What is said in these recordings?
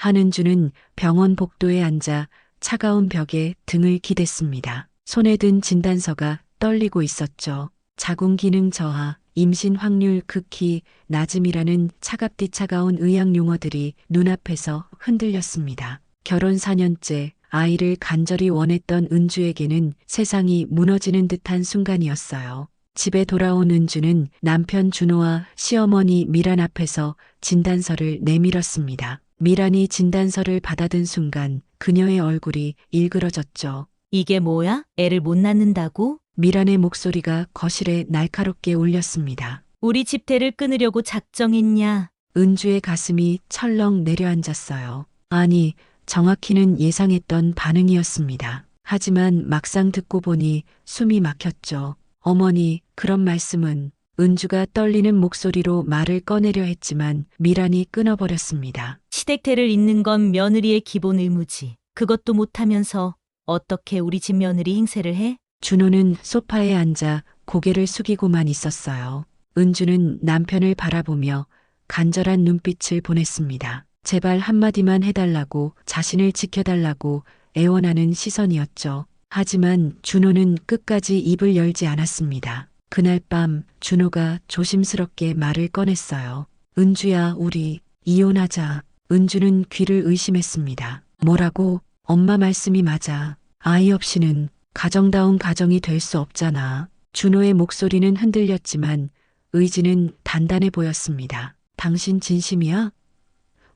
한은주는 병원 복도에 앉아 차가운 벽에 등을 기댔습니다. 손에 든 진단서가 떨리고 있었죠. 자궁 기능 저하, 임신 확률 극히 낮음이라는 차갑디 차가운 의학 용어들이 눈앞에서 흔들렸습니다. 결혼 4년째 아이를 간절히 원했던 은주에게는 세상이 무너지는 듯한 순간이었어요. 집에 돌아온 은주는 남편 준호와 시어머니 미란 앞에서 진단서를 내밀었습니다. 미란이 진단서를 받아든 순간 그녀의 얼굴이 일그러졌죠. 이게 뭐야? 애를 못 낳는다고? 미란의 목소리가 거실에 날카롭게 울렸습니다. 우리 집대를 끊으려고 작정했냐? 은주의 가슴이 철렁 내려앉았어요. 아니, 정확히는 예상했던 반응이었습니다. 하지만 막상 듣고 보니 숨이 막혔죠. 어머니, 그런 말씀은. 은주가 떨리는 목소리로 말을 꺼내려 했지만 미란이 끊어버렸습니다. 시댁대를 잇는 건 며느리의 기본 의무지. 그것도 못하면서 어떻게 우리 집 며느리 행세를 해? 준호는 소파에 앉아 고개를 숙이고만 있었어요. 은주는 남편을 바라보며 간절한 눈빛을 보냈습니다. 제발 한마디만 해달라고, 자신을 지켜달라고 애원하는 시선이었죠. 하지만 준호는 끝까지 입을 열지 않았습니다. 그날 밤 준호가 조심스럽게 말을 꺼냈어요. 은주야, 우리 이혼하자. 은주는 귀를 의심했습니다. 뭐라고? 엄마 말씀이 맞아. 아이 없이는 가정다운 가정이 될 수 없잖아. 준호의 목소리는 흔들렸지만 의지는 단단해 보였습니다. 당신 진심이야?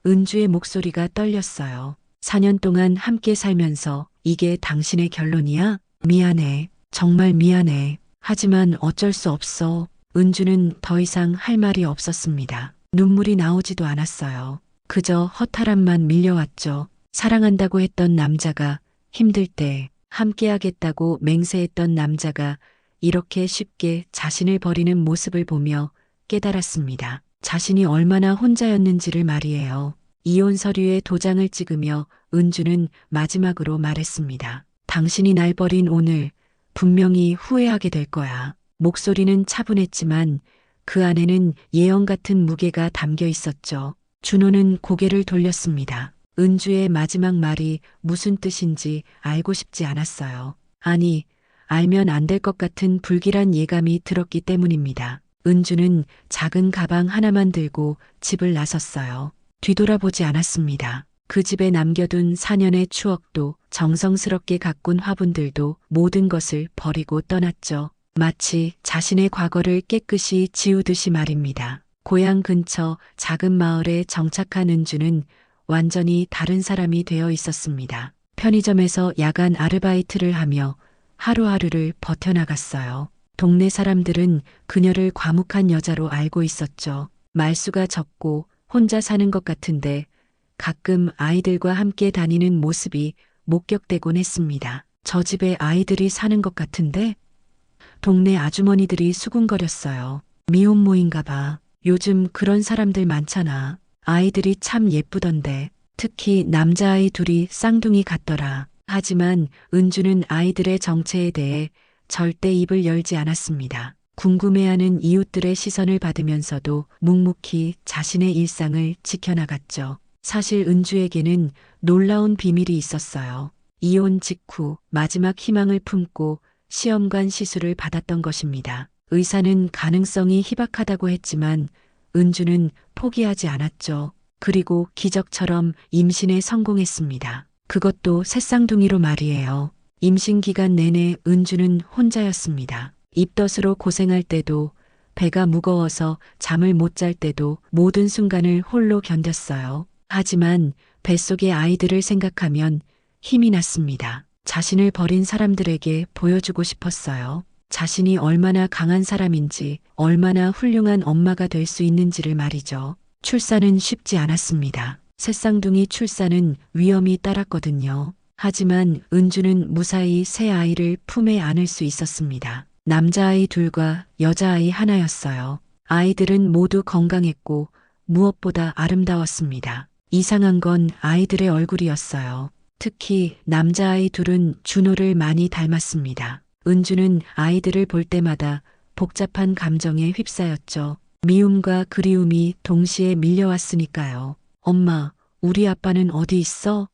은주의 목소리가 떨렸어요. 4년 동안 함께 살면서 이게 당신의 결론이야? 미안해. 정말 미안해. 하지만 어쩔 수 없어. 은주는 더 이상 할 말이 없었습니다. 눈물이 나오지도 않았어요. 그저 허탈함만 밀려왔죠. 사랑한다고 했던 남자가, 힘들 때 함께하겠다고 맹세했던 남자가 이렇게 쉽게 자신을 버리는 모습을 보며 깨달았습니다. 자신이 얼마나 혼자였는지를 말이에요. 이혼 서류에 도장을 찍으며 은주는 마지막으로 말했습니다. 당신이 날 버린 오늘 분명히 후회하게 될 거야. 목소리는 차분했지만 그 안에는 예언 같은 무게가 담겨 있었죠. 준호는 고개를 돌렸습니다. 은주의 마지막 말이 무슨 뜻인지 알고 싶지 않았어요. 아니, 알면 안 될 것 같은 불길한 예감이 들었기 때문입니다. 은주는 작은 가방 하나만 들고 집을 나섰어요. 뒤돌아보지 않았습니다. 그 집에 남겨둔 4년의 추억도 정성스럽게 가꾼 화분들도 모든 것을 버리고 떠났죠. 마치 자신의 과거를 깨끗이 지우듯이 말입니다. 고향 근처 작은 마을에 정착한 은주는 완전히 다른 사람이 되어 있었습니다. 편의점에서 야간 아르바이트를 하며 하루하루를 버텨나갔어요. 동네 사람들은 그녀를 과묵한 여자로 알고 있었죠. 말수가 적고 혼자 사는 것 같은데 가끔 아이들과 함께 다니는 모습이 목격되곤 했습니다. 저 집에 아이들이 사는 것 같은데? 동네 아주머니들이 수군거렸어요. 미혼모인가 봐. 요즘 그런 사람들 많잖아. 아이들이 참 예쁘던데. 특히 남자아이 둘이 쌍둥이 같더라. 하지만 은주는 아이들의 정체에 대해 절대 입을 열지 않았습니다. 궁금해하는 이웃들의 시선을 받으면서도 묵묵히 자신의 일상을 지켜나갔죠. 사실 은주에게는 놀라운 비밀이 있었어요. 이혼 직후 마지막 희망을 품고 시험관 시술을 받았던 것입니다. 의사는 가능성이 희박하다고 했지만 은주는 포기하지 않았죠. 그리고 기적처럼 임신에 성공했습니다. 그것도 새쌍둥이로 말이에요. 임신 기간 내내 은주는 혼자였습니다. 입덧으로 고생할 때도, 배가 무거워서 잠을 못 잘 때도 모든 순간을 홀로 견뎠어요. 하지만 뱃속의 아이들을 생각하면 힘이 났습니다. 자신을 버린 사람들에게 보여주고 싶었어요. 자신이 얼마나 강한 사람인지, 얼마나 훌륭한 엄마가 될 수 있는지를 말이죠. 출산은 쉽지 않았습니다. 새쌍둥이 출산은 위험이 따랐거든요. 하지만 은주는 무사히 새 아이를 품에 안을 수 있었습니다. 남자아이 둘과 여자아이 하나였어요. 아이들은 모두 건강했고 무엇보다 아름다웠습니다. 이상한 건 아이들의 얼굴이었어요. 특히 남자아이 둘은 준호를 많이 닮았습니다. 은주는 아이들을 볼 때마다 복잡한 감정에 휩싸였죠. 미움과 그리움이 동시에 밀려왔으니까요. 엄마, 우리 아빠는 어디 있어?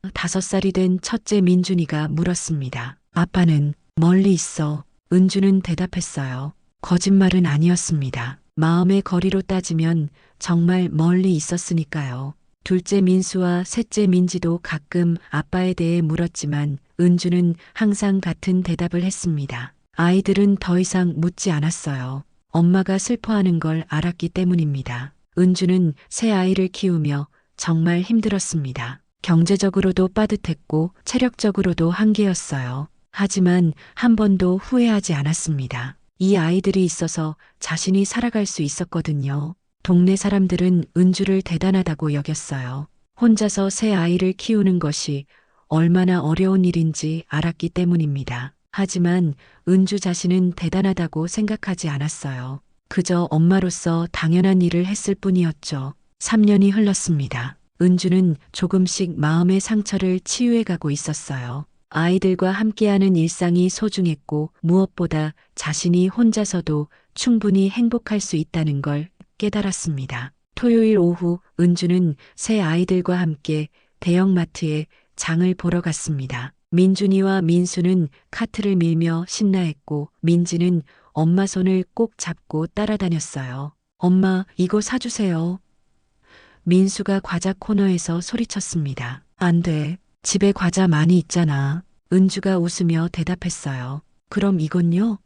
5살이 된 첫째 민준이가 물었습니다. 아빠는 멀리 있어. 은주는 대답했어요. 거짓말은 아니었습니다. 마음의 거리로 따지면 정말 멀리 있었으니까요. 둘째 민수와 셋째 민지도 가끔 아빠에 대해 물었지만 은주는 항상 같은 대답을 했습니다. 아이들은 더 이상 묻지 않았어요. 엄마가 슬퍼하는 걸 알았기 때문입니다. 은주는 새 아이를 키우며 정말 힘들었습니다. 경제적으로도 빠듯했고 체력적으로도 한계였어요. 하지만 한 번도 후회하지 않았습니다. 이 아이들이 있어서 자신이 살아갈 수 있었거든요. 동네 사람들은 은주를 대단하다고 여겼어요. 혼자서 새 아이를 키우는 것이 얼마나 어려운 일인지 알았기 때문입니다. 하지만 은주 자신은 대단하다고 생각하지 않았어요. 그저 엄마로서 당연한 일을 했을 뿐이었죠. 3년이 흘렀습니다. 은주는 조금씩 마음의 상처를 치유해가고 있었어요. 아이들과 함께하는 일상이 소중했고 무엇보다 자신이 혼자서도 충분히 행복할 수 있다는 걸 깨달았습니다. 토요일 오후 은주는 새 아이들과 함께 대형마트에 장을 보러 갔습니다. 민준이와 민수는 카트를 밀며 신나했고 민지는 엄마 손을 꼭 잡고 따라다녔어요. 엄마, 이거 사주세요. 민수가 과자 코너에서 소리쳤습니다. 안 돼. 집에 과자 많이 있잖아. 은주가 웃으며 대답했어요. 그럼 이건요?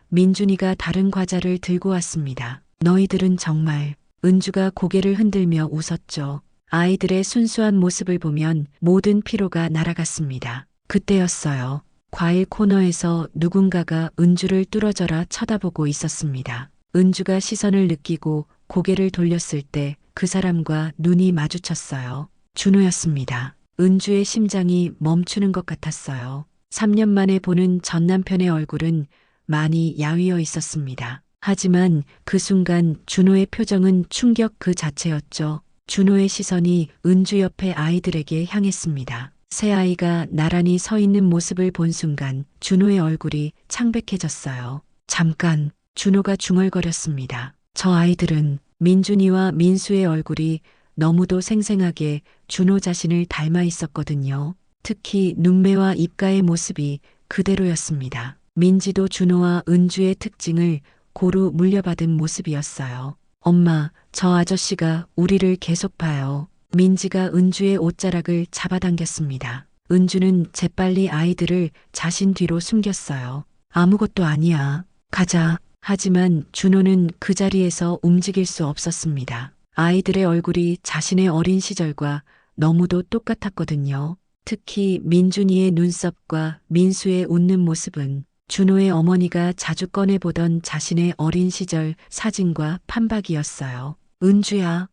민준이가 다른 과자를 들고 왔습니다. 너희들은 정말. 은주가 고개를 흔들며 웃었죠. 아이들의 순수한 모습을 보면 모든 피로가 날아갔습니다. 그때였어요. 과일 코너에서 누군가가 은주를 뚫어져라 쳐다보고 있었습니다. 은주가 시선을 느끼고 고개를 돌렸을 때 그 사람과 눈이 마주쳤어요. 준호였습니다. 은주의 심장이 멈추는 것 같았어요. 3년 만에 보는 전 남편의 얼굴은 많이 야위어 있었습니다. 하지만 그 순간 준호의 표정은 충격 그 자체였죠. 준호의 시선이 은주 옆의 아이들에게 향했습니다. 새 아이가 나란히 서 있는 모습을 본 순간 준호의 얼굴이 창백해졌어요. 잠깐, 준호가 중얼거렸습니다. 저 아이들은 민준이와 민수의 얼굴이 너무도 생생하게 준호 자신을 닮아 있었거든요. 특히 눈매와 입가의 모습이 그대로였습니다. 민지도 준호와 은주의 특징을 고루 물려받은 모습이었어요. 엄마, 저 아저씨가 우리를 계속 봐요. 민지가 은주의 옷자락을 잡아당겼습니다. 은주는 재빨리 아이들을 자신 뒤로 숨겼어요. 아무것도 아니야. 가자. 하지만 준호는 그 자리에서 움직일 수 없었습니다. 아이들의 얼굴이 자신의 어린 시절과 너무도 똑같았거든요. 특히 민준이의 눈썹과 민수의 웃는 모습은 준호의 어머니가 자주 꺼내보던 자신의 어린 시절 사진과 판박이었어요. 은주야.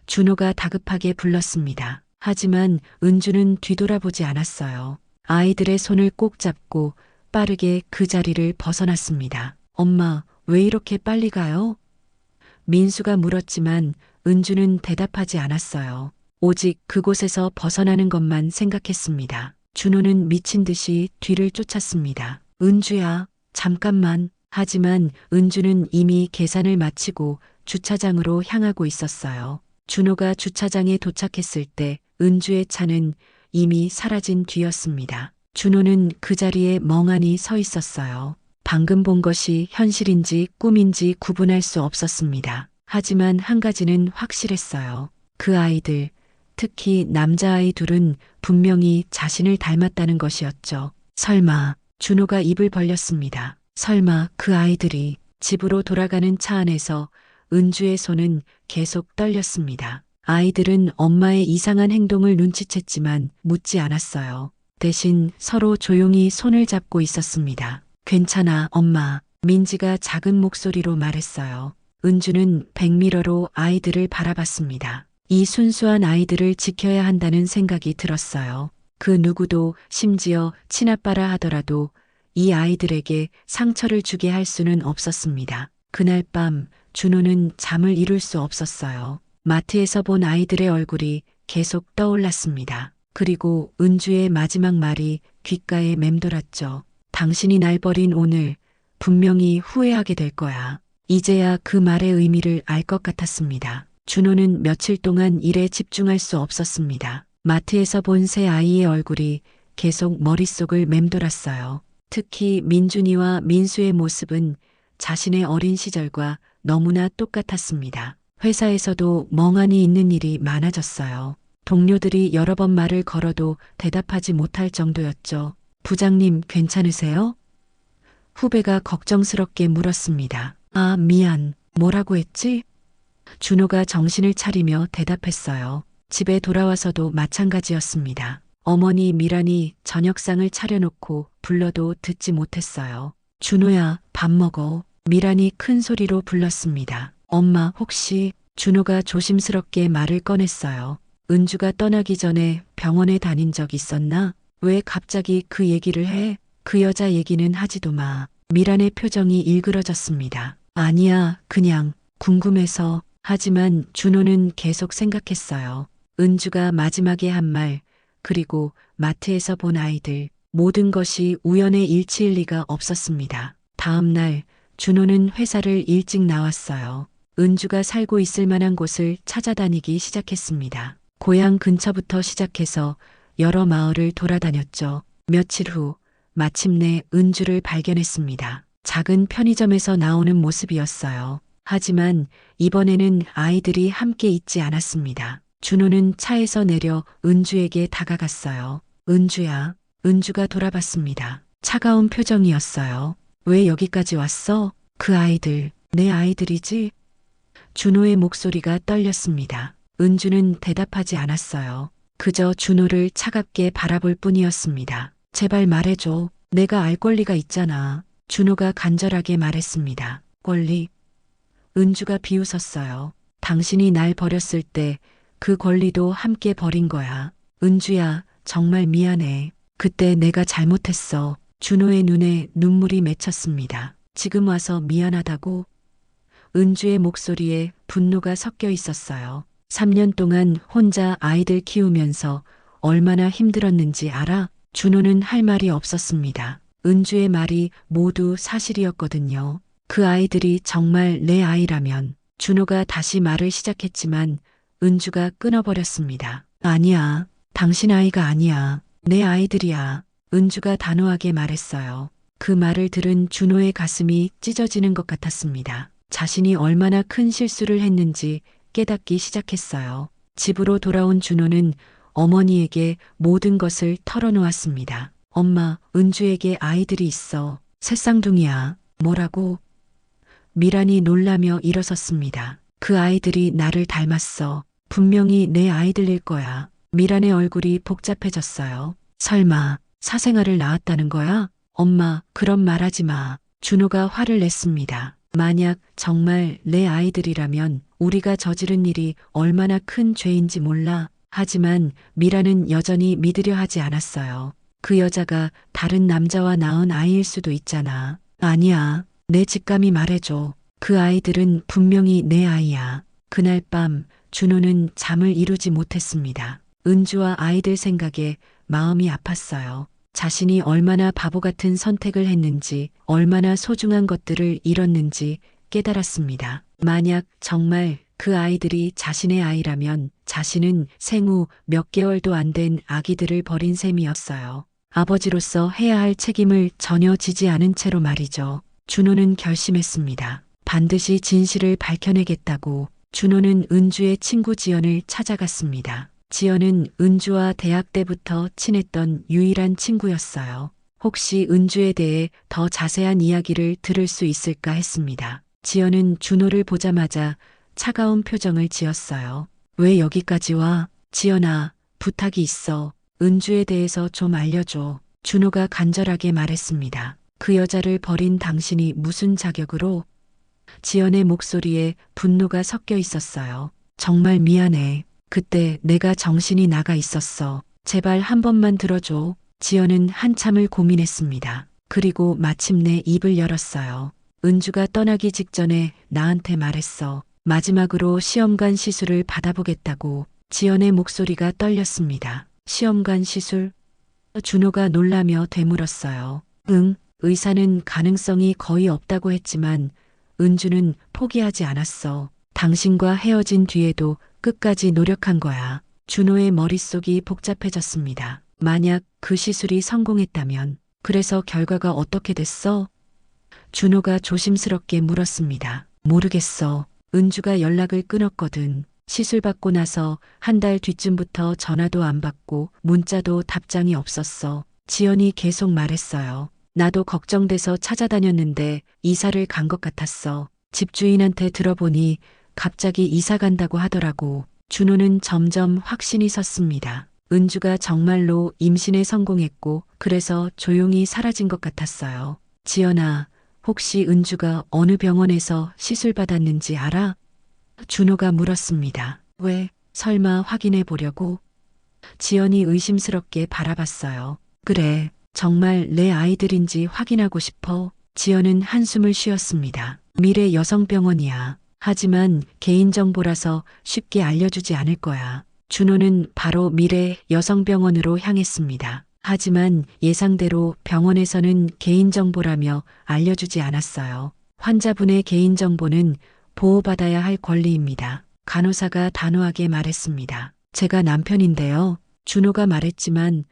준호가 다급하게 불렀습니다. 하지만 은주는 뒤돌아보지 않았어요. 아이들의 손을 꼭 잡고 빠르게 그 자리를 벗어났습니다. 엄마, 왜 이렇게 빨리 가요? 민수가 물었지만 은주는 대답하지 않았어요. 오직 그곳에서 벗어나는 것만 생각했습니다. 준호는 미친 듯이 뒤를 쫓았습니다. 은주야, 잠깐만. 하지만 은주는 이미 계산을 마치고 주차장으로 향하고 있었어요. 준호가 주차장에 도착했을 때 은주의 차는 이미 사라진 뒤였습니다. 준호는 그 자리에 멍하니 서 있었어요. 방금 본 것이 현실인지 꿈인지 구분할 수 없었습니다. 하지만 한 가지는 확실했어요. 그 아이들, 특히 남자아이 둘은 분명히 자신을 닮았다는 것이었죠. 설마, 준호가 입을 벌렸습니다. 설마 그 아이들이. 집으로 돌아가는 차 안에서 은주의 손은 계속 떨렸습니다. 아이들은 엄마의 이상한 행동을 눈치챘지만 묻지 않았어요. 대신 서로 조용히 손을 잡고 있었습니다. 괜찮아, 엄마. 민지가 작은 목소리로 말했어요. 은주는 백미러로 아이들을 바라봤습니다. 이 순수한 아이들을 지켜야 한다는 생각이 들었어요. 그 누구도, 심지어 친아빠라 하더라도 이 아이들에게 상처를 주게 할 수는 없었습니다. 그날 밤 준호는 잠을 이룰 수 없었어요. 마트에서 본 아이들의 얼굴이 계속 떠올랐습니다. 그리고 은주의 마지막 말이 귓가에 맴돌았죠. 당신이 날 버린 오늘 분명히 후회하게 될 거야. 이제야 그 말의 의미를 알 것 같았습니다. 준호는 며칠 동안 일에 집중할 수 없었습니다. 마트에서 본 새 아이의 얼굴이 계속 머릿속을 맴돌았어요. 특히 민준이와 민수의 모습은 자신의 어린 시절과 너무나 똑같았습니다. 회사에서도 멍하니 있는 일이 많아졌어요. 동료들이 여러 번 말을 걸어도 대답하지 못할 정도였죠. 부장님 괜찮으세요? 후배가 걱정스럽게 물었습니다. 아, 미안. 뭐라고 했지? 준호가 정신을 차리며 대답했어요. 집에 돌아와서도 마찬가지였습니다. 어머니 미란이 저녁상을 차려놓고 불러도 듣지 못했어요. 준호야, 밥 먹어. 미란이 큰 소리로 불렀습니다. 엄마, 혹시 준호가 조심스럽게 말을 꺼냈어요. 은주가 떠나기 전에 병원에 다닌 적 있었나? 왜 갑자기 그 얘기를 해? 그 여자 얘기는 하지도 마. 미란의 표정이 일그러졌습니다. 아니야, 그냥 궁금해서. 하지만 준호는 계속 생각했어요. 은주가 마지막에 한 말, 그리고 마트에서 본 아이들, 모든 것이 우연의 일치일 리가 없었습니다. 다음 날 준호는 회사를 일찍 나왔어요. 은주가 살고 있을 만한 곳을 찾아다니기 시작했습니다. 고향 근처부터 시작해서 여러 마을을 돌아다녔죠. 며칠 후 마침내 은주를 발견했습니다. 작은 편의점에서 나오는 모습이었어요. 하지만 이번에는 아이들이 함께 있지 않았습니다. 준호는 차에서 내려 은주에게 다가갔어요. 은주야. 은주가 돌아봤습니다. 차가운 표정이었어요. 왜 여기까지 왔어? 그 아이들, 내 아이들이지? 준호의 목소리가 떨렸습니다. 은주는 대답하지 않았어요. 그저 준호를 차갑게 바라볼 뿐이었습니다. 제발 말해줘. 내가 알 권리가 있잖아. 준호가 간절하게 말했습니다. 권리? 은주가 비웃었어요. 당신이 날 버렸을 때 그 권리도 함께 버린 거야. 은주야, 정말 미안해. 그때 내가 잘못했어. 준호의 눈에 눈물이 맺혔습니다. 지금 와서 미안하다고? 은주의 목소리에 분노가 섞여 있었어요. 3년 동안 혼자 아이들 키우면서 얼마나 힘들었는지 알아? 준호는 할 말이 없었습니다. 은주의 말이 모두 사실이었거든요. 그 아이들이 정말 내 아이라면. 준호가 다시 말을 시작했지만 은주가 끊어버렸습니다. 아니야. 당신 아이가 아니야. 내 아이들이야. 은주가 단호하게 말했어요. 그 말을 들은 준호의 가슴이 찢어지는 것 같았습니다. 자신이 얼마나 큰 실수를 했는지 깨닫기 시작했어요. 집으로 돌아온 준호는 어머니에게 모든 것을 털어놓았습니다. 엄마, 은주에게 아이들이 있어. 새쌍둥이야. 뭐라고? 미란이 놀라며 일어섰습니다. 그 아이들이 나를 닮았어. 분명히 내 아이들일 거야. 미란의 얼굴이 복잡해졌어요. 설마 사생아를 낳았다는 거야? 엄마, 그런 말 하지 마. 준호가 화를 냈습니다. 만약 정말 내 아이들이라면 우리가 저지른 일이 얼마나 큰 죄인지 몰라. 하지만 미란은 여전히 믿으려 하지 않았어요. 그 여자가 다른 남자와 낳은 아이일 수도 있잖아. 아니야. 내 직감이 말해줘. 그 아이들은 분명히 내 아이야. 그날 밤 준호는 잠을 이루지 못했습니다. 은주와 아이들 생각에 마음이 아팠어요. 자신이 얼마나 바보 같은 선택을 했는지, 얼마나 소중한 것들을 잃었는지 깨달았습니다. 만약 정말 그 아이들이 자신의 아이라면 자신은 생후 몇 개월도 안 된 아기들을 버린 셈이었어요. 아버지로서 해야 할 책임을 전혀 지지 않은 채로 말이죠. 준호는 결심했습니다. 반드시 진실을 밝혀내겠다고. 준호는 은주의 친구 지연을 찾아갔습니다. 지연은 은주와 대학 때부터 친했던 유일한 친구였어요. 혹시 은주에 대해 더 자세한 이야기를 들을 수 있을까 했습니다. 지연은 준호를 보자마자 차가운 표정을 지었어요. 왜 여기까지 와? 지연아, 부탁이 있어. 은주에 대해서 좀 알려줘. 준호가 간절하게 말했습니다. 그 여자를 버린 당신이 무슨 자격으로? 지연의 목소리에 분노가 섞여 있었어요. 정말 미안해. 그때 내가 정신이 나가 있었어. 제발 한 번만 들어줘. 지연은 한참을 고민했습니다. 그리고 마침내 입을 열었어요. 은주가 떠나기 직전에 나한테 말했어. 마지막으로 시험관 시술을 받아보겠다고. 지연의 목소리가 떨렸습니다. 시험관 시술? 준호가 놀라며 되물었어요. 응, 의사는 가능성이 거의 없다고 했지만 은주는 포기하지 않았어. 당신과 헤어진 뒤에도 끝까지 노력한 거야. 준호의 머릿속이 복잡해졌습니다. 만약 그 시술이 성공했다면, 그래서 결과가 어떻게 됐어? 준호가 조심스럽게 물었습니다. 모르겠어. 은주가 연락을 끊었거든. 시술 받고 나서 한 달 뒤쯤부터 전화도 안 받고 문자도 답장이 없었어. 지연이 계속 말했어요. 나도 걱정돼서 찾아다녔는데 이사를 간 것 같았어. 집주인한테 들어보니 갑자기 이사 간다고 하더라고. 준호는 점점 확신이 섰습니다. 은주가 정말로 임신에 성공했고 그래서 조용히 사라진 것 같았어요. 지연아, 혹시 은주가 어느 병원에서 시술 받았는지 알아? 준호가 물었습니다. 왜? 설마 확인해 보려고? 지연이 의심스럽게 바라봤어요. 그래, 정말 내 아이들인지 확인하고 싶어. 지연은 한숨을 쉬었습니다. 미래 여성병원이야. 하지만 개인정보라서 쉽게 알려주지 않을 거야. 준호는 바로 미래 여성병원으로 향했습니다. 하지만 예상대로 병원에서는 개인정보라며 알려주지 않았어요. 환자분의 개인정보는 보호받아야 할 권리입니다. 간호사가 단호하게 말했습니다. 제가 남편인데요. 준호가 말했지만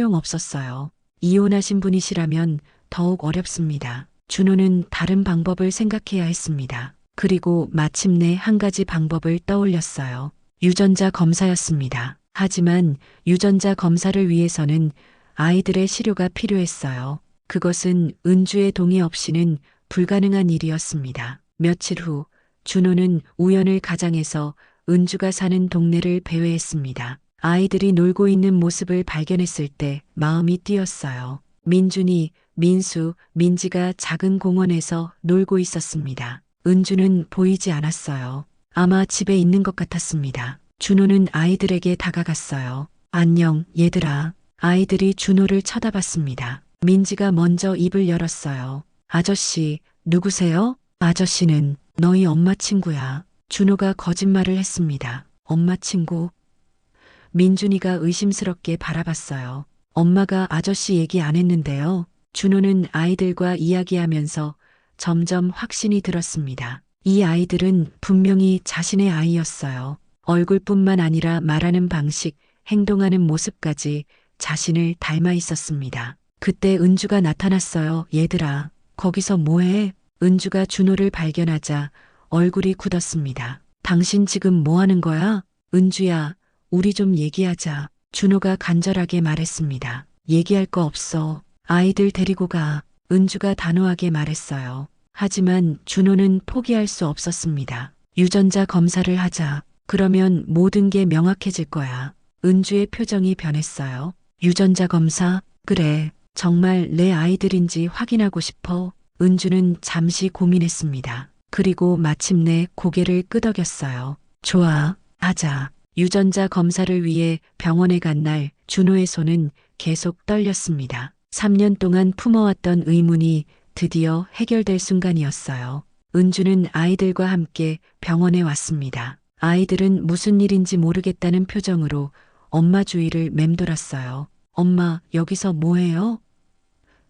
소용없었어요. 이혼하신 분이시라면 더욱 어렵습니다. 준호는 다른 방법을 생각해야 했습니다. 그리고 마침내 한 가지 방법을 떠올렸어요. 유전자 검사였습니다. 하지만 유전자 검사를 위해서는 아이들의 시료가 필요했어요. 그것은 은주의 동의 없이는 불가능한 일이었습니다. 며칠 후 준호는 우연을 가장해서 은주가 사는 동네를 배회했습니다. 아이들이 놀고 있는 모습을 발견했을 때 마음이 뛰었어요. 민준이, 민수, 민지가 작은 공원에서 놀고 있었습니다. 은주는 보이지 않았어요. 아마 집에 있는 것 같았습니다. 준호는 아이들에게 다가갔어요. 안녕, 얘들아. 아이들이 준호를 쳐다봤습니다. 민지가 먼저 입을 열었어요. 아저씨, 누구세요? 아저씨는 너희 엄마 친구야. 준호가 거짓말을 했습니다. 엄마 친구? 민준이가 의심스럽게 바라봤어요. 엄마가 아저씨 얘기 안 했는데요. 준호는 아이들과 이야기하면서 점점 확신이 들었습니다. 이 아이들은 분명히 자신의 아이였어요. 얼굴뿐만 아니라 말하는 방식, 행동하는 모습까지 자신을 닮아 있었습니다. 그때 은주가 나타났어요. 얘들아, 거기서 뭐해? 은주가 준호를 발견하자 얼굴이 굳었습니다. 당신 지금 뭐 하는 거야? 은주야, 우리 좀 얘기하자. 준호가 간절하게 말했습니다. 얘기할 거 없어. 아이들 데리고 가. 은주가 단호하게 말했어요. 하지만 준호는 포기할 수 없었습니다. 유전자 검사를 하자. 그러면 모든 게 명확해질 거야. 은주의 표정이 변했어요. 유전자 검사? 그래. 정말 내 아이들인지 확인하고 싶어. 은주는 잠시 고민했습니다. 그리고 마침내 고개를 끄덕였어요. 좋아, 하자. 유전자 검사를 위해 병원에 간 날 준호의 손은 계속 떨렸습니다. 3년 동안 품어왔던 의문이 드디어 해결될 순간이었어요. 은주는 아이들과 함께 병원에 왔습니다. 아이들은 무슨 일인지 모르겠다는 표정으로 엄마 주위를 맴돌았어요. 엄마, 여기서 뭐해요?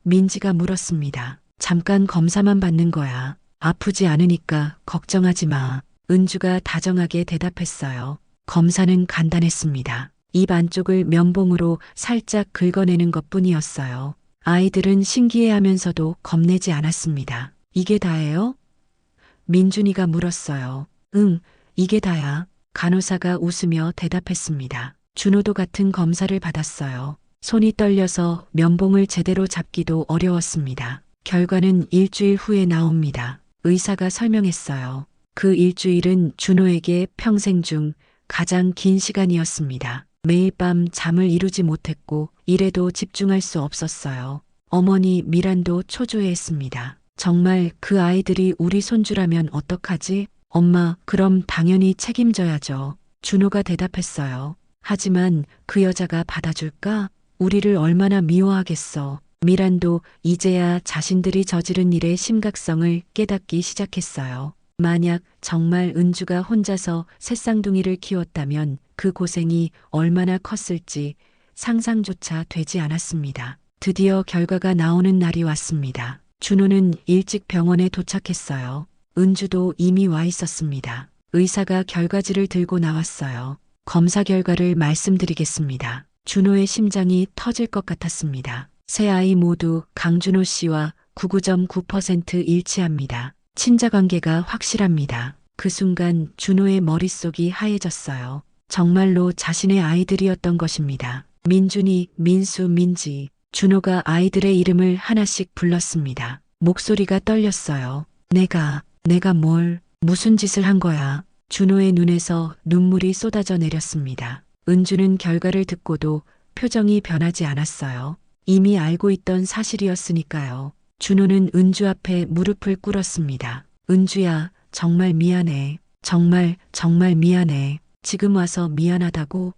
민지가 물었습니다. 잠깐 검사만 받는 거야. 아프지 않으니까 걱정하지 마. 은주가 다정하게 대답했어요. 검사는 간단했습니다. 입 안쪽을 면봉으로 살짝 긁어내는 것뿐이었어요. 아이들은 신기해하면서도 겁내지 않았습니다. 이게 다예요? 민준이가 물었어요. 응, 이게 다야. 간호사가 웃으며 대답했습니다. 준호도 같은 검사를 받았어요. 손이 떨려서 면봉을 제대로 잡기도 어려웠습니다. 결과는 일주일 후에 나옵니다. 의사가 설명했어요. 그 일주일은 준호에게 평생 중 가장 긴 시간이었습니다. 매일 밤 잠을 이루지 못했고 일에도 집중할 수 없었어요. 어머니 미란도 초조해했습니다. 정말 그 아이들이 우리 손주라면 어떡하지? 엄마, 그럼 당연히 책임져야죠. 준호가 대답했어요. 하지만 그 여자가 받아줄까? 우리를 얼마나 미워하겠어. 미란도 이제야 자신들이 저지른 일의 심각성을 깨닫기 시작했어요. 만약 정말 은주가 혼자서 새쌍둥이를 키웠다면 그 고생이 얼마나 컸을지 상상조차 되지 않았습니다. 드디어 결과가 나오는 날이 왔습니다. 준호는 일찍 병원에 도착했어요. 은주도 이미 와 있었습니다. 의사가 결과지를 들고 나왔어요. 검사 결과를 말씀드리겠습니다. 준호의 심장이 터질 것 같았습니다. 세 아이 모두 강준호 씨와 99.9% 일치합니다. 친자 관계가 확실합니다. 그 순간 준호의 머릿속이 하얘졌어요. 정말로 자신의 아이들이었던 것입니다. 민준이, 민수, 민지. 준호가 아이들의 이름을 하나씩 불렀습니다. 목소리가 떨렸어요. 내가 무슨 짓을 한 거야. 준호의 눈에서 눈물이 쏟아져 내렸습니다. 은주는 결과를 듣고도 표정이 변하지 않았어요. 이미 알고 있던 사실이었으니까요. 준호는 은주 앞에 무릎을 꿇었습니다. 은주야, 정말 미안해. 정말 미안해. 지금 와서 미안하다고?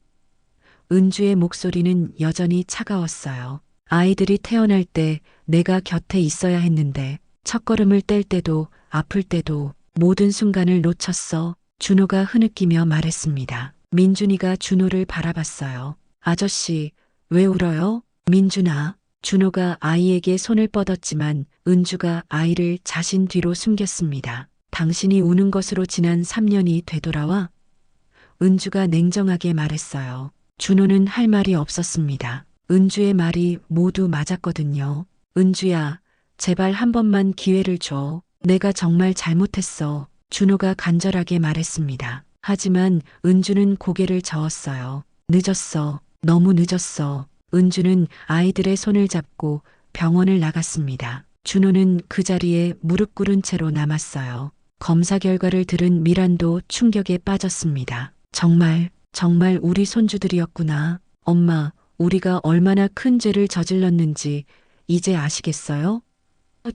은주의 목소리는 여전히 차가웠어요. 아이들이 태어날 때 내가 곁에 있어야 했는데 첫걸음을 뗄 때도 아플 때도 모든 순간을 놓쳤어. 준호가 흐느끼며 말했습니다. 민준이가 준호를 바라봤어요. 아저씨, 왜 울어요? 민준아. 준호가 아이에게 손을 뻗었지만 은주가 아이를 자신 뒤로 숨겼습니다. 당신이 우는 것으로 지난 3년이 되돌아와? 은주가 냉정하게 말했어요. 준호는 할 말이 없었습니다. 은주의 말이 모두 맞았거든요. 은주야, 제발 한 번만 기회를 줘. 내가 정말 잘못했어. 준호가 간절하게 말했습니다. 하지만 은주는 고개를 저었어요. 늦었어. 너무 늦었어. 은주는 아이들의 손을 잡고 병원을 나갔습니다. 준호는 그 자리에 무릎 꿇은 채로 남았어요. 검사 결과를 들은 미란도 충격에 빠졌습니다. 정말 우리 손주들이었구나. 엄마, 우리가 얼마나 큰 죄를 저질렀는지 이제 아시겠어요?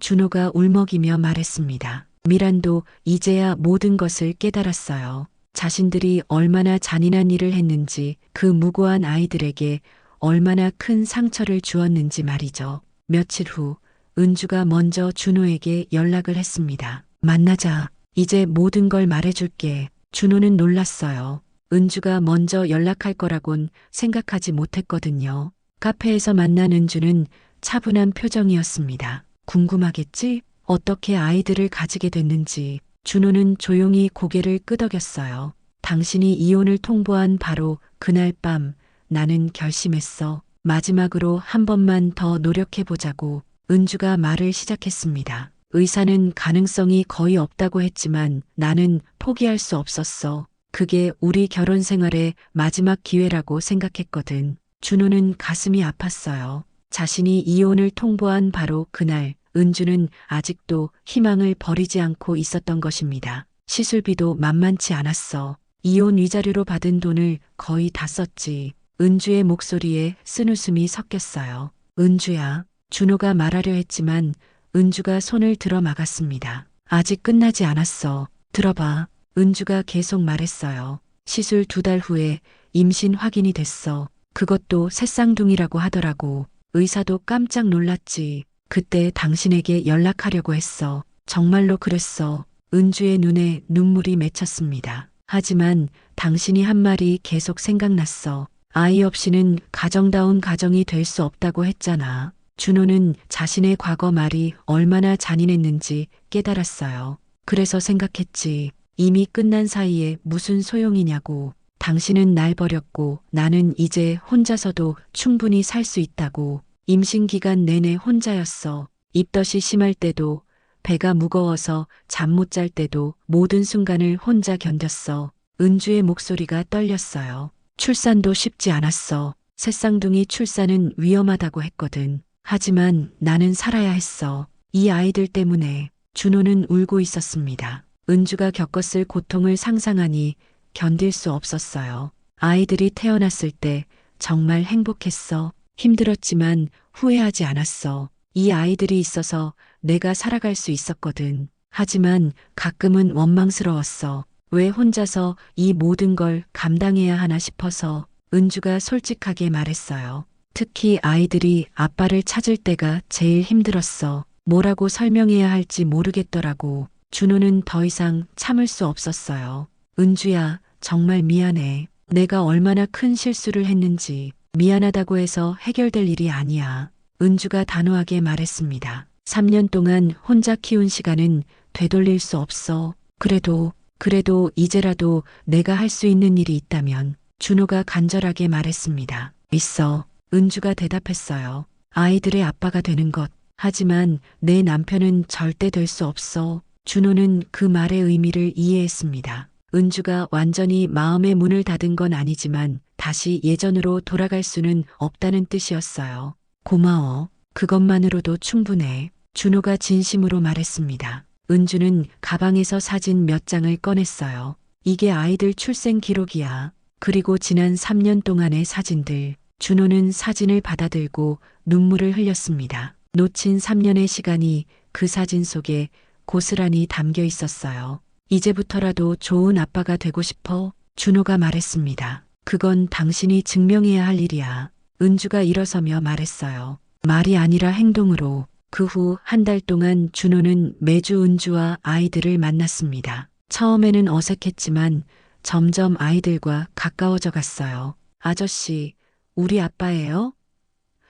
준호가 울먹이며 말했습니다. 미란도 이제야 모든 것을 깨달았어요. 자신들이 얼마나 잔인한 일을 했는지, 그 무고한 아이들에게 얼마나 큰 상처를 주었는지 말이죠. 며칠 후 은주가 먼저 준호에게 연락을 했습니다. 만나자. 이제 모든 걸 말해줄게. 준호는 놀랐어요. 은주가 먼저 연락할 거라곤 생각하지 못했거든요. 카페에서 만난 은주는 차분한 표정이었습니다. 궁금하겠지? 어떻게 아이들을 가지게 됐는지. 준호는 조용히 고개를 끄덕였어요. 당신이 이혼을 통보한 바로 그날 밤 나는 결심했어. 마지막으로 한 번만 더 노력해보자고. 은주가 말을 시작했습니다. 의사는 가능성이 거의 없다고 했지만 나는 포기할 수 없었어. 그게 우리 결혼 생활의 마지막 기회라고 생각했거든. 준호는 가슴이 아팠어요. 자신이 이혼을 통보한 바로 그날 은주는 아직도 희망을 버리지 않고 있었던 것입니다. 시술비도 만만치 않았어. 이혼 위자료로 받은 돈을 거의 다 썼지. 은주의 목소리에 쓴웃음이 섞였어요. 은주야. 준호가 말하려 했지만 은주가 손을 들어 막았습니다. 아직 끝나지 않았어. 들어봐. 은주가 계속 말했어요. 시술 2달 후에 임신 확인이 됐어. 그것도 새쌍둥이라고 하더라고. 의사도 깜짝 놀랐지. 그때 당신에게 연락하려고 했어. 정말로 그랬어. 은주의 눈에 눈물이 맺혔습니다. 하지만 당신이 한 말이 계속 생각났어. 아이 없이는 가정다운 가정이 될 수 없다고 했잖아. 준호는 자신의 과거 말이 얼마나 잔인했는지 깨달았어요. 그래서 생각했지. 이미 끝난 사이에 무슨 소용이냐고. 당신은 날 버렸고 나는 이제 혼자서도 충분히 살 수 있다고. 임신 기간 내내 혼자였어. 입덧이 심할 때도, 배가 무거워서 잠 못 잘 때도 모든 순간을 혼자 견뎠어. 은주의 목소리가 떨렸어요. 출산도 쉽지 않았어. 새쌍둥이 출산은 위험하다고 했거든. 하지만 나는 살아야 했어. 이 아이들 때문에. 준호는 울고 있었습니다. 은주가 겪었을 고통을 상상하니 견딜 수 없었어요. 아이들이 태어났을 때 정말 행복했어. 힘들었지만 후회하지 않았어. 이 아이들이 있어서 내가 살아갈 수 있었거든. 하지만 가끔은 원망스러웠어. 왜 혼자서 이 모든 걸 감당해야 하나 싶어서. 은주가 솔직하게 말했어요. 특히 아이들이 아빠를 찾을 때가 제일 힘들었어. 뭐라고 설명해야 할지 모르겠더라고. 준호는 더 이상 참을 수 없었어요. 은주야, 정말 미안해. 내가 얼마나 큰 실수를 했는지. 미안하다고 해서 해결될 일이 아니야. 은주가 단호하게 말했습니다. 3년 동안 혼자 키운 시간은 되돌릴 수 없어. 그래도 그래도 이제라도 내가 할 수 있는 일이 있다면 준호가 간절하게 말했습니다. 있어. 은주가 대답했어요. 아이들의 아빠가 되는 것. 하지만 내 남편은 절대 될 수 없어. 준호는 그 말의 의미를 이해했습니다. 은주가 완전히 마음의 문을 닫은 건 아니지만 다시 예전으로 돌아갈 수는 없다는 뜻이었어요. 고마워. 그것만으로도 충분해. 준호가 진심으로 말했습니다. 은주는 가방에서 사진 몇 장을 꺼냈어요. 이게 아이들 출생 기록이야. 그리고 지난 3년 동안의 사진들. 준호는 사진을 받아들고 눈물을 흘렸습니다. 놓친 3년의 시간이 그 사진 속에 고스란히 담겨 있었어요. 이제부터라도 좋은 아빠가 되고 싶어. 준호가 말했습니다. 그건 당신이 증명해야 할 일이야. 은주가 일어서며 말했어요. 말이 아니라 행동으로. 그 후 한 달 동안 준호는 매주 은주와 아이들을 만났습니다. 처음에는 어색했지만 점점 아이들과 가까워져 갔어요. 아저씨, 우리 아빠예요?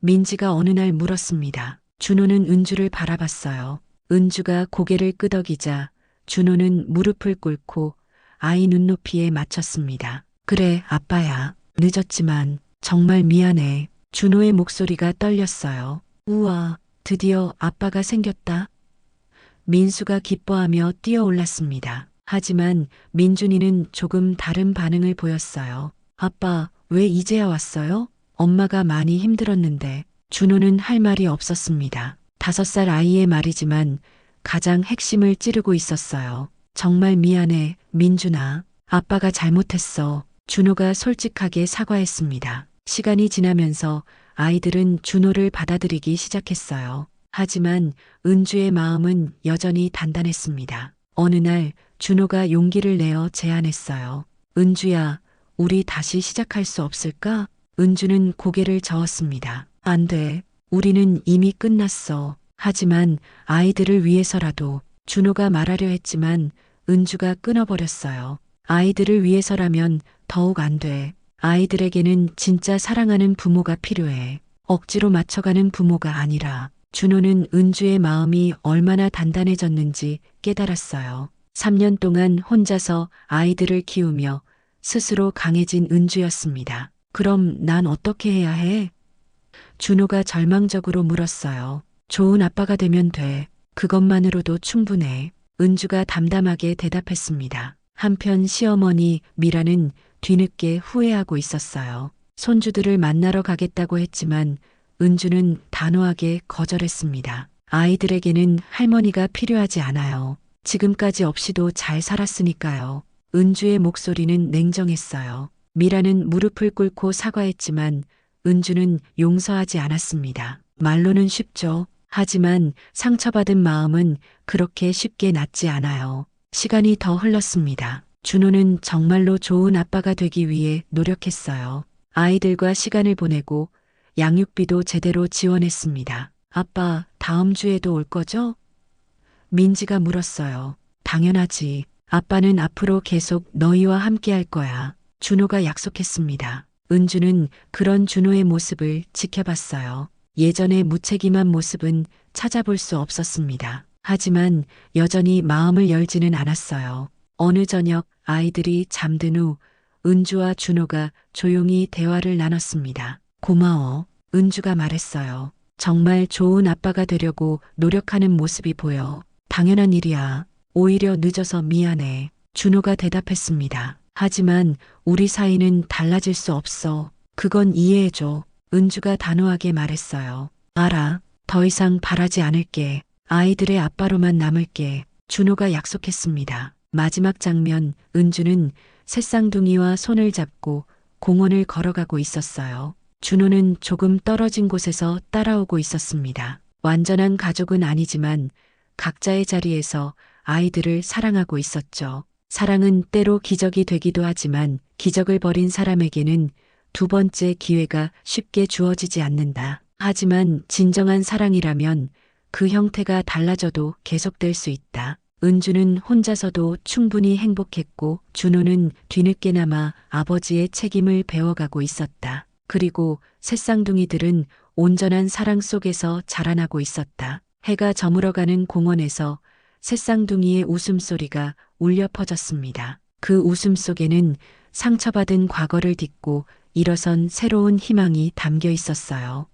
민지가 어느 날 물었습니다. 준호는 은주를 바라봤어요. 은주가 고개를 끄덕이자 준호는 무릎을 꿇고 아이 눈높이에 맞췄습니다. 그래, 아빠야. 늦었지만 정말 미안해. 준호의 목소리가 떨렸어요. 우와, 드디어 아빠가 생겼다. 민수가 기뻐하며 뛰어올랐습니다. 하지만 민준이는 조금 다른 반응을 보였어요. 아빠, 왜 이제야 왔어요? 엄마가 많이 힘들었는데. 준호는 할 말이 없었습니다. 5살 아이의 말이지만 가장 핵심을 찌르고 있었어요. 정말 미안해, 민준아. 아빠가 잘못했어. 준호가 솔직하게 사과했습니다. 시간이 지나면서 아이들은 준호를 받아들이기 시작했어요. 하지만 은주의 마음은 여전히 단단했습니다. 어느 날 준호가 용기를 내어 제안했어요. 은주야, 우리 다시 시작할 수 없을까? 은주는 고개를 저었습니다. 안 돼. 우리는 이미 끝났어. 하지만 아이들을 위해서라도. 준호가 말하려 했지만 은주가 끊어버렸어요. 아이들을 위해서라면 더욱 안 돼. 아이들에게는 진짜 사랑하는 부모가 필요해. 억지로 맞춰가는 부모가 아니라. 준호는 은주의 마음이 얼마나 단단해졌는지 깨달았어요. 3년 동안 혼자서 아이들을 키우며 스스로 강해진 은주였습니다. 그럼 난 어떻게 해야 해? 준호가 절망적으로 물었어요. 좋은 아빠가 되면 돼. 그것만으로도 충분해. 은주가 담담하게 대답했습니다. 한편 시어머니 미라는 뒤늦게 후회하고 있었어요. 손주들을 만나러 가겠다고 했지만 은주는 단호하게 거절했습니다. 아이들에게는 할머니가 필요하지 않아요. 지금까지 없이도 잘 살았으니까요. 은주의 목소리는 냉정했어요. 미라는 무릎을 꿇고 사과했지만 은주는 용서하지 않았습니다. 말로는 쉽죠. 하지만 상처받은 마음은 그렇게 쉽게 낫지 않아요. 시간이 더 흘렀습니다. 준호는 정말로 좋은 아빠가 되기 위해 노력했어요. 아이들과 시간을 보내고 양육비도 제대로 지원했습니다. 아빠, 다음 주에도 올 거죠? 민지가 물었어요. 당연하지. 아빠는 앞으로 계속 너희와 함께 할 거야. 준호가 약속했습니다. 은주는 그런 준호의 모습을 지켜봤어요. 예전의 무책임한 모습은 찾아볼 수 없었습니다. 하지만 여전히 마음을 열지는 않았어요. 어느 저녁 아이들이 잠든 후 은주와 준호가 조용히 대화를 나눴습니다. 고마워. 은주가 말했어요. 정말 좋은 아빠가 되려고 노력하는 모습이 보여. 당연한 일이야. 오히려 늦어서 미안해. 준호가 대답했습니다. 하지만 우리 사이는 달라질 수 없어. 그건 이해해줘. 은주가 단호하게 말했어요. 알아. 더 이상 바라지 않을게. 아이들의 아빠로만 남을게. 준호가 약속했습니다. 마지막 장면, 은주는 새쌍둥이와 손을 잡고 공원을 걸어가고 있었어요. 준호는 조금 떨어진 곳에서 따라오고 있었습니다. 완전한 가족은 아니지만 각자의 자리에서 아이들을 사랑하고 있었죠. 사랑은 때로 기적이 되기도 하지만 기적을 벌인 사람에게는 두 번째 기회가 쉽게 주어지지 않는다. 하지만 진정한 사랑이라면 그 형태가 달라져도 계속될 수 있다. 은주는 혼자서도 충분히 행복했고 준호는 뒤늦게나마 아버지의 책임을 배워가고 있었다. 그리고 새쌍둥이들은 온전한 사랑 속에서 자라나고 있었다. 해가 저물어가는 공원에서 새쌍둥이의 웃음소리가 울려 퍼졌습니다. 그 웃음 속에는 상처받은 과거를 딛고 일어선 새로운 희망이 담겨 있었어요.